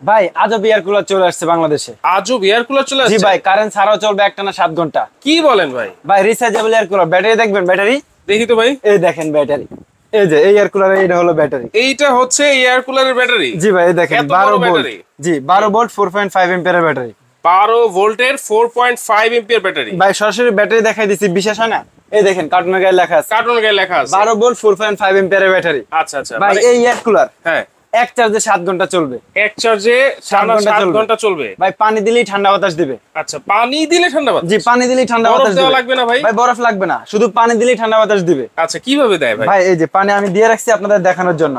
ভাই আজব air cooler চলে আসছে বাংলাদেশে। আজব এয়ার কুলার চলে আসছে? জি ভাই, কারেন্ট ছাড়াও চলবে একটানা 7 ঘন্টা। কি বলেন ভাই? ভাই রিচার্জেবল এয়ার কুলার, ব্যাটারি দেখবেন, ব্যাটারি দেখি তো ভাই। এই দেখেন ব্যাটারি, এই যে এই এয়ার কুলার, এইটা হলো ব্যাটারি। এইটা হচ্ছে এয়ার কুলারের ব্যাটারি? জি ভাই, এই দেখেন 12 ভোল্ট। জি 12 ভোল্ট 4.5 এম্পিয়ারের ব্যাটারি। 12 ভোল্টের 4.5 এম্পিয়ার ব্যাটারি। ভাই সরাসরি ব্যাটারি দেখাই দিছি, বিশ্বাস হয় না? এই দেখেন কার্টুনের গায়ে লেখা আছে, কার্টুনের গায়ে লেখা আছে 12 ভোল্ট 4.5 এম্পিয়ারের ব্যাটারি। আচ্ছা আচ্ছা ভাই এই এয়ার কুলার হ্যাঁ এক চার্জে 7 ঘন্টা চলবে। এক চার্জে 7 ঘন্টা চলবে। ভাই পানি দিলেই ঠান্ডা বাতাস দিবে। আচ্ছা, পানি দিলে ঠান্ডা বাতাস? জি পানি দিলেই ঠান্ডা বাতাস দিবে। বরফ দেওয়া লাগবে না ভাই? ভাই বরফ লাগবে না, শুধু পানি দিলেই ঠান্ডা বাতাস দিবে। আচ্ছা, কিভাবে দেয় ভাই? ভাই এই যে পানি আমি দিয়ে রাখছি আপনাদের দেখানোর জন্য।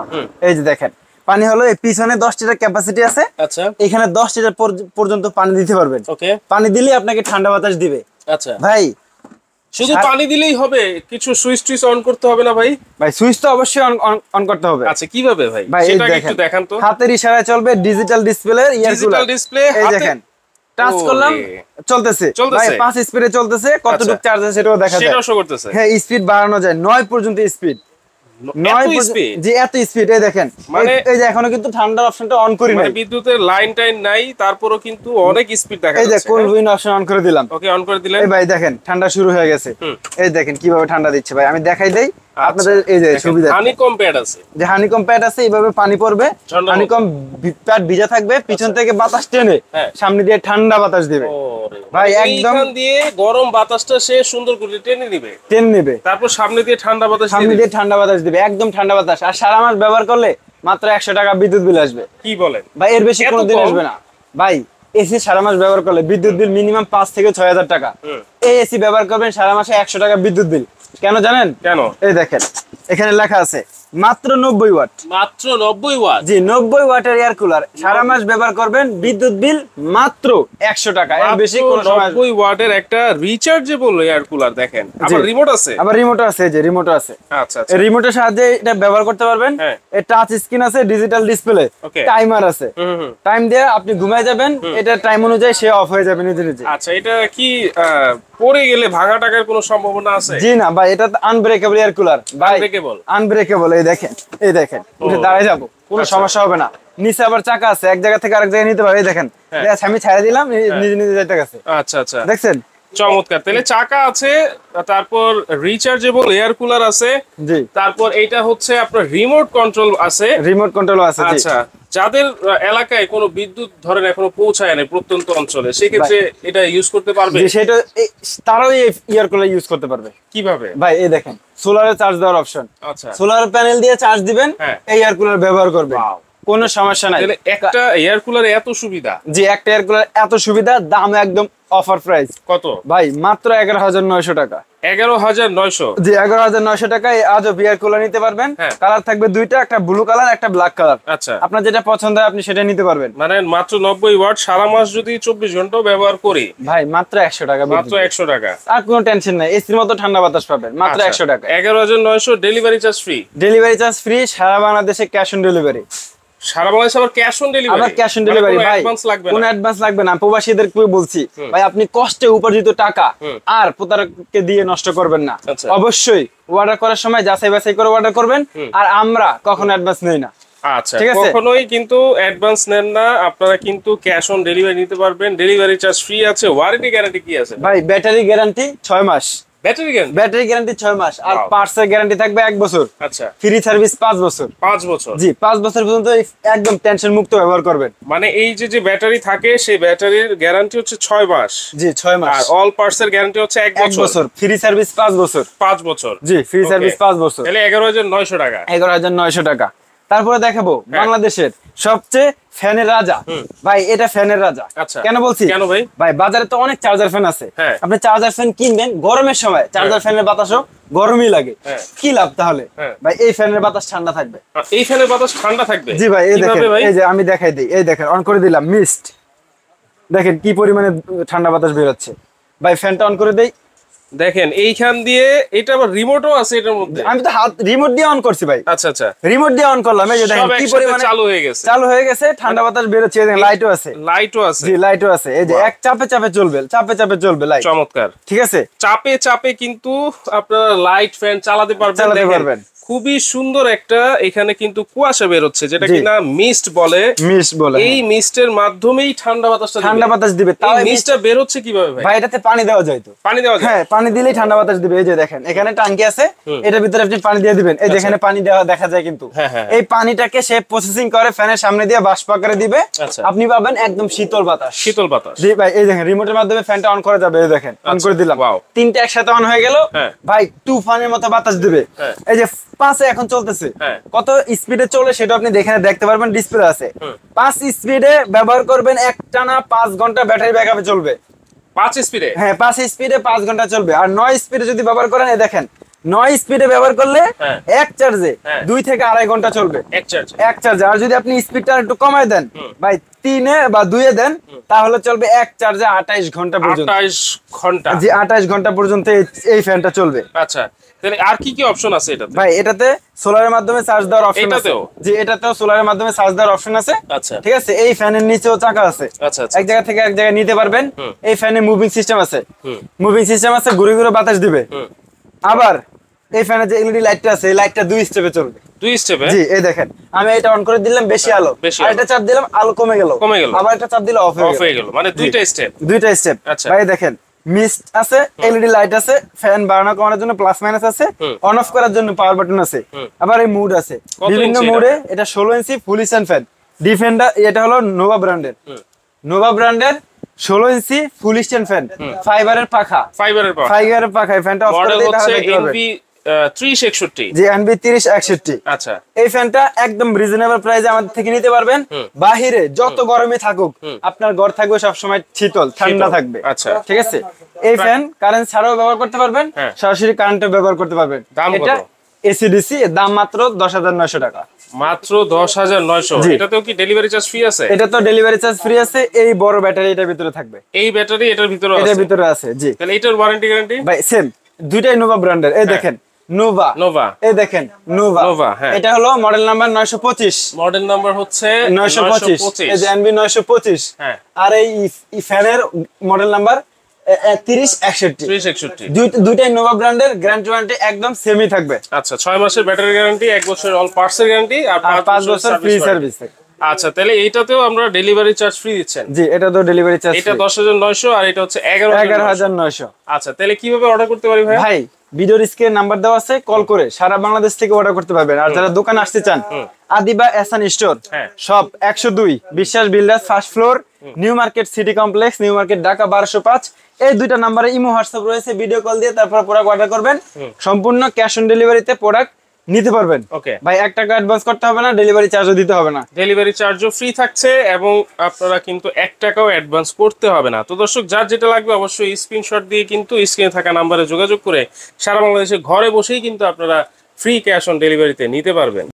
এই যে দেখেন পানি হলো, এই পিছনে 10 লিটার ক্যাপাসিটি আছে। আচ্ছা, এখানে 10 লিটার পর্যন্ত পানি দিতে পারবেন। ওকে, পানি দিলেই আপনাকে ঠান্ডা বাতাস দিবে। আচ্ছা ভাই শুধু পানি দিলেই হবে? কিছু সুইচ টুইচ অন করতে হবে না ভাই? ভাই সুইচ তো অবশ্যই অন করতে হবে। আচ্ছা, কিভাবে ভাই সেটা একটু দেখান তো। হাতের ইশারায় চলবে, ডিজিটাল ডিসপ্লে ইয়ার কুলার। ডিজিটাল ডিসপ্লে এই দেখেন টাচ করলাম, চলতেছে। ভাই 5 স্পিডে চলতেছে, কতটুকু চার্জ আছে সেটাও দেখা যায়, সেটাও শো করতেছে। হ্যাঁ স্পিড বাড়ানো যায় 9 পর্যন্ত স্পিড। 9 স্পিড? জি এত স্পিড। এই দেখেন মানে এই যে এখনো কিন্তু ঠান্ডার অপশনটা অন করি নাই, মানে বিদ্যুতের লাইন টাইন নাই, তারপরও কিন্তু অনেক স্পিড দেখা যাচ্ছে। এই যে কোল্ড উইন্ড অপশন অন করে দিলাম। ওকে, অন করে দিলেন। এই ভাই দেখেন ঠান্ডা শুরু হয়ে গেছে। এই দেখেন কিভাবে ঠান্ডা দিচ্ছে। ভাই আমি দেখাই দেই আপনাদের, এই যে সুবিধা হানিকম প্যাড আছে, যে হানিকম প্যাড আছে, এইভাবে পানি পড়বে, হানিকম প্যাড ভিজা থাকবে, পিছন থেকে বাতাস টেনে সামনে দিয়ে ঠান্ডা বাতাস দিবে। ভাই একদম এইখান দিয়ে গরম বাতাসটা সে সুন্দর করে টেনে নেবে, তারপর সামনে দিয়ে ঠান্ডা বাতাস দিবে, একদম ঠান্ডা বাতাস। আর সারা মাস ব্যবহার করলে মাত্র 100 টাকা বিদ্যুৎ বিল আসবে। কি বলেন ভাই? এর বেশি কোনোদিন আসবে না ভাই। এসি সারা মাস ব্যবহার করলে বিদ্যুৎ বিল মিনিমাম 5 থেকে 6,000 টাকা। এই এসি ব্যবহার করবেন সারা মাসে 100 টাকা বিদ্যুৎ বিল। কেন জানেন? কেন? এই দেখেন এখানে লেখা আছে মাত্র 90 ওয়াট। মাত্র 90 ওয়াট? জি 90 ওয়াটের এয়ার কুলার, সারা মাস ব্যবহার করবেন, বিদ্যুৎ বিল মাত্র 100 টাকা। এর বেশি কোনো সময় 90 ওয়াটের একটা রিচার্জেবল এয়ার কুলার দেখেন, আবার রিমোট আছে। আবার রিমোট আছে, এই যে রিমোট আছে। আচ্ছা আচ্ছা, এই রিমোটের সাহায্যে এটা ব্যবহার করতে পারবেন। এই টাচ স্ক্রিন আছে, ডিজিটাল ডিসপ্লে, টাইমার আছে। টাইম দিয়ে আপনি ঘুমায় যাবেন, এটা টাইম অনুযায়ী সে অফ হয়ে যাবে নিজে নিজে। আচ্ছা, এটা কি পড়ে গেলে ভাঙা টাকার কোনো সম্ভাবনা আছে? জি না ভাই, এটা আনব্রেকেবল এয়ার কুলার ভাই, আনব্রেকেবল। এই দেখেন উঠে দাঁড়ায় যাবো, কোনো সমস্যা হবে না। নিচে আবার চাকা আছে, এক জায়গা থেকে আরেক জায়গায় নিতে পারবে। এই দেখেন আমি ছেড়ে দিলাম, নিজে নিজে যাইতে গেছে। আচ্ছা আচ্ছা, দেখছেন চমৎকার। তাহলে চাকা আছে, তারপর রিচার্জেবল এয়ার কুলার আছে, জি, তারপর এটা হচ্ছে আপনার রিমোট কন্ট্রোল আছে। রিমোট কন্ট্রোল আছে। আচ্ছা, যাদের এলাকায় কোনো বিদ্যুৎ ধরেন এখনো পৌঁছায় না প্রত্যন্ত অঞ্চলে, সেক্ষেত্রে এটা ইউজ করতে পারবে? সেটা তারাও এই এয়ার কুলার ইউজ করতে পারবে। কিভাবে ভাই? এই দেখেন সোলারে চার্জ দেওয়ার অপশন। আচ্ছা, সোলার প্যানেল দিয়ে চার্জ দিবেন, এই এয়ার কুলার ব্যবহার করবেন, কোনো সমস্যা নাই। একটা এয়ার কুলারে এত সুবিধা? জি, একটা এয়ার কুলার এত সুবিধা, দাম একদম অফার প্রাইস। কত ভাই? মাত্র 11,900 টাকা। 11,900? জি 11,900 টাকায় আজব এয়ার কুলার নিতে পারবেন। কালার থাকবে দুইটা, একটা ব্লু কালার, একটা ব্ল্যাক কালার। আচ্ছা, আপনার যেটা পছন্দ হয় আপনি সেটা নিতে পারবেন। মানে মাত্র 90 ওয়াট, সারা মাস যদি 24 ঘন্টা ব্যবহার করি ভাই মাত্র 100 টাকা। মাত্র 100 টাকা, আর কোনো টেনশন নাই, এসির মতো ঠান্ডা বাতাস পাবেন মাত্র 100 টাকা। 11,900, delivery charge free? Delivery charge free, সারা বাংলাদেশে ক্যাশ অন ডেলিভারি। সারা বাংলাদেশে আবার ক্যাশ অন ডেলিভারি? আবার ক্যাশ অন ডেলিভারি ভাই, কোনো অ্যাডভান্স লাগবে না। প্রবাসীদেরকে বলছি ভাই, আপনি কষ্টে উপার্জিত টাকা আর প্রতারককে দিয়ে নষ্ট করবেন না। অবশ্যই অর্ডার করার সময় যাচাই বাছাই করে অর্ডার করবেন, আর আমরা কখনো অ্যাডভান্স নেই না। আচ্ছা, কখনোই কিন্তু অ্যাডভান্স নেন না আপনারা, কিন্তু ক্যাশ অন ডেলিভারি নিতে পারবেন। ডেলিভারি চার্জ ফ্রি আছে। ওয়ারেন্টি গ্যারান্টি কি আছে ভাই? ব্যাটারি গ্যারান্টি 6 মাস। ব্যাটারি গ্যারান্টি 6 মাস, আর পার্টসের গ্যারান্টি থাকবে 1 বছর। আচ্ছা, ফ্রি সার্ভিস 5 বছর। 5 বছর? জি 5 বছর পর্যন্ত একদম টেনশন মুক্ত ব্যবহার করবেন। মানে এই যে ব্যাটারি থাকে, সেই ব্যাটারির গ্যারান্টি হচ্ছে 6 মাস। জি 6 মাস। আর অল পার্টসের গ্যারান্টি হচ্ছে 1 বছর। ফ্রি সার্ভিস 5 বছর। 5 বছর? জি ফ্রি সার্ভিস 5 বছর। তাহলে 11,900 টাকা। 11,900 টাকা। তারপরে দেখাবো বাংলাদেশের সবচেয়ে ফ্যানের রাজা। ভাই এটা ফ্যানের রাজা। কেন বলছি? কেন ভাই? ভাই বাজারে তো অনেক চার্জার ফ্যান আছে, আপনি চার্জার ফ্যান কিনবেন গরমের সময়, চার্জার ফ্যানের বাতাসও গরমই লাগে, কি লাভ তাহলে? ভাই এই ফ্যানের বাতাস ঠান্ডা থাকবে। এই ফ্যানের বাতাস ঠান্ডা থাকবে? জি ভাই, এই দেখেন, এই যে আমি দেখাই দিই, এই দেখেন অন করে দিলাম, মিস্ট দেখেন কি পরিমাণে ঠান্ডা বাতাস বের হচ্ছে। ভাই ফ্যানটা অন করে দেই, দেখেন এইখান দিয়ে, এটা আবার রিমোটও আছে এটার মধ্যে। আমি তো হাত রিমোট দিয়ে অন করছি ভাই। আচ্ছা আচ্ছা, রিমোট দিয়ে অন করলাম, এই যে দেখেন কি পরিমাণে চালু হয়ে গেছে, ঠান্ডা বাতাস বের হচ্ছে। দেখেন লাইটও আছে। জি লাইটও আছে, এই যে এক চাপে চাপে চলবে লাইট। চমৎকার, ঠিক আছে। চাপে কিন্তু আপনারা লাইট ফ্যান চালাতে পারবেন। খুবই সুন্দর একটা এখানে কিন্তু কুয়াশা বের হচ্ছে, যেটা কিনা মিস্ট বলে। এই মিস্টের মাধ্যমেই ঠান্ডা বাতাস দিবে। তাও মিস্টটা বের হচ্ছে কিভাবে ভাই? ভাই এটাতে পানি দেওয়া যায় তো। পানি দেওয়া যায়? হ্যাঁ, পানি দিলেই ঠান্ডা বাতাস দিবে। এই যে দেখেন এখানে ট্যাঙ্কি আছে, এটার ভিতরে আপনি পানি দিয়ে দিবেন। এই যেখানে পানি দেওয়া দেখা যায় কিন্তু এই পানিটাকে সে প্রসেসিং করে ফ্যানের সামনে দিয়ে বাষ্প আকারে দিবে। আপনি পাবেন একদম শীতল বাতাস। জি ভাই, এই দেখেন রিমোটের মাধ্যমে ফ্যানটা অন করা যাবে। এই দেখেন অন করে দিলাম, তিনটা একসাথে অন হয়ে গেল ভাই, তুফানের মতো বাতাস দিবে। এই যে 5 এখন চলতেছে, কত স্পিডে চলে সেটা আপনি দেখতে পারবেন, ডিসপ্লে আছে। 5 স্পিডে ব্যবহার করবেন, একটানা 5 ঘন্টা ব্যাটারি ব্যাকআপে চলবে। 5 স্পিডে? হ্যাঁ, 5 স্পিডে 5 ঘন্টা চলবে। আর 9 স্পিডে যদি ব্যবহার করেন, এই দেখেন 9 স্পিডে ব্যবহার করলে এক চার্জে 2 থেকে 2.5 ঘন্টা চলবে। এক চার্জে। আর যদি আপনি স্পিডটা একটু কমায় দেন ভাই, 3 বা 2 দেন, তাহলে চলবে এক চার্জে 28 ঘন্টা পর্যন্ত। 28 ঘন্টা? জি, 28 ঘন্টা পর্যন্ত এই ফ্যানটা চলবে। আচ্ছা, তাহলে আর কি কি অপশন আছে এটাতে? ভাই এটাতে সোলারের মাধ্যমে চার্জ দেওয়ার অপশন আছে। জি, এটাতেও সোলারের মাধ্যমে চার্জ দেওয়ার অপশন আছে। আচ্ছা, ঠিক আছে। এই ফ্যানের নিচেও চাকা আছে, এক জায়গা থেকে এক জায়গায় নিতে পারবেন। এই ফ্যানে মুভিং সিস্টেম আছে, ঘুরে ঘুরে বাতাস দিবে। আবার এই ফ্যানে যে এলইডি লাইটটা আছে, এই লাইটটা 2 স্টেপে চলবে। 2 স্টেপে? জি, এই দেখেন আমি এটা অন করে দিলাম, বেশি আলো, আর এটা চাপ দিলাম আলো কমে গেল, আবার এটা চাপ দিলে অফ হয়ে গেল। মানে দুইটা স্টেপ। আচ্ছা ভাই, দেখেন মিস্ট আছে, এলইডি লাইট আছে, ফ্যান বাড়ানো কমানোর জন্য প্লাস মাইনাস আছে, অন অফ করার জন্য পাওয়ার বাটন আছে, আবার এই মুড আছে বিভিন্ন মুডে। এটা 16 ইঞ্চি ফুল স্ট্যান্ড ফ্যান ডিফেন্ডার। এটা হলো নোভা ব্র্যান্ডের 16 ইঞ্চি ফুল স্ট্যান্ড ফ্যান, ফাইবারের পাখা। এই ফ্যানটা অফ করে দিই তাহলে দেখতে পারবেন। 3061। জি, NB 3061। আচ্ছা, এই ফ্যানটা একদম রিজনেবল প্রাইসে আমাদের থেকে নিতে পারবেন। বাহিরে যত গরমে থাকুক, আপনার ঘর থাকবে সব সময় শীতল ঠান্ডা থাকবে। আচ্ছা, ঠিক আছে। এই ফ্যান কারেন্ট ছাড়াও ব্যবহার করতে পারবেন, সরাসরি কারেন্টে ব্যবহার করতে পারবেন। এটা এসিডিসি, দাম মাত্র 10,900 টাকা। মাত্র 10,900। এটাতেও কি ডেলিভারি চার্জ ফ্রি আছে? এটা তো ডেলিভারি চার্জ ফ্রি আছে। এই বড় ব্যাটারি এটার ভিতরে থাকবে। এই ব্যাটারি এটার ভিতরে আছে? জি। তাহলে এটার ওয়ারেন্টি গ্যারান্টি? ভাই সেম, দুইটাই নোভা ব্র্যান্ডের। এই দেখেন নোভা, এই দেখেন নোভা। এটা হলো মডেল নাম্বার 925। মডেল নাম্বার হচ্ছে 925। এই যে NB 925। আর এই ফ্যানের মডেল নাম্বার 3061। দুইটাই নোভা ব্র্যান্ডের, গ্যারান্টি ওয়ারেন্টি একদম সেমই থাকবে। আচ্ছা, 6 মাসের ব্যাটারি গ্যারান্টি, 1 বছর অল পার্টসের গ্যারান্টি, আর 5 বছর ফ্রি সার্ভিস থাকে। আচ্ছা, তাহলে এইটাতেও আমরা ডেলিভারি চার্জ ফ্রি দিচ্ছেন? জি, এটা তো ডেলিভারি চার্জ। এটা 10,900 আর এটা হচ্ছে 11,900। আচ্ছা, তাহলে কিভাবে অর্ডার করতে পারি ভাই? ভাই ভিডিওর স্ক্রিনে নাম্বার দেওয়া আছে, কল করে সারা বাংলাদেশ থেকে অর্ডার করতে পারবেন। আর যারা দোকানে আসতে চান, আদিবা এহসান স্টোর, শপ 102, বিশ্বাস builders, first floor, new market city complex, new market, Dhaka 1205। এই দুইটা নাম্বারে ইমো হোয়াটসঅ্যাপ রয়েছে, ভিডিও কল দিয়ে তারপর প্রোডাক্ট অর্ডার করবেন। সম্পূর্ণ ক্যাশ অন ডেলিভারিতে প্রোডাক্ট নিতে পারবেন। ওকে ভাই, 1 টাকা অ্যাডভান্স করতে হবে না, ডেলিভারি চার্জও দিতে হবে না। ডেলিভারি চার্জও ফ্রি থাকছে এবং আপনারা কিন্তু 1 টাকাও অ্যাডভান্স করতে হবে না। তো দর্শক, যার যেটা লাগবে অবশ্যই স্ক্রিনশট দিয়ে কিন্তু স্ক্রিনে থাকা নাম্বারে যোগাযোগ করে সারা বাংলাদেশে ঘরে বসেই কিন্তু আপনারা ফ্রি ক্যাশ অন ডেলিভারিতে নিতে পারবেন।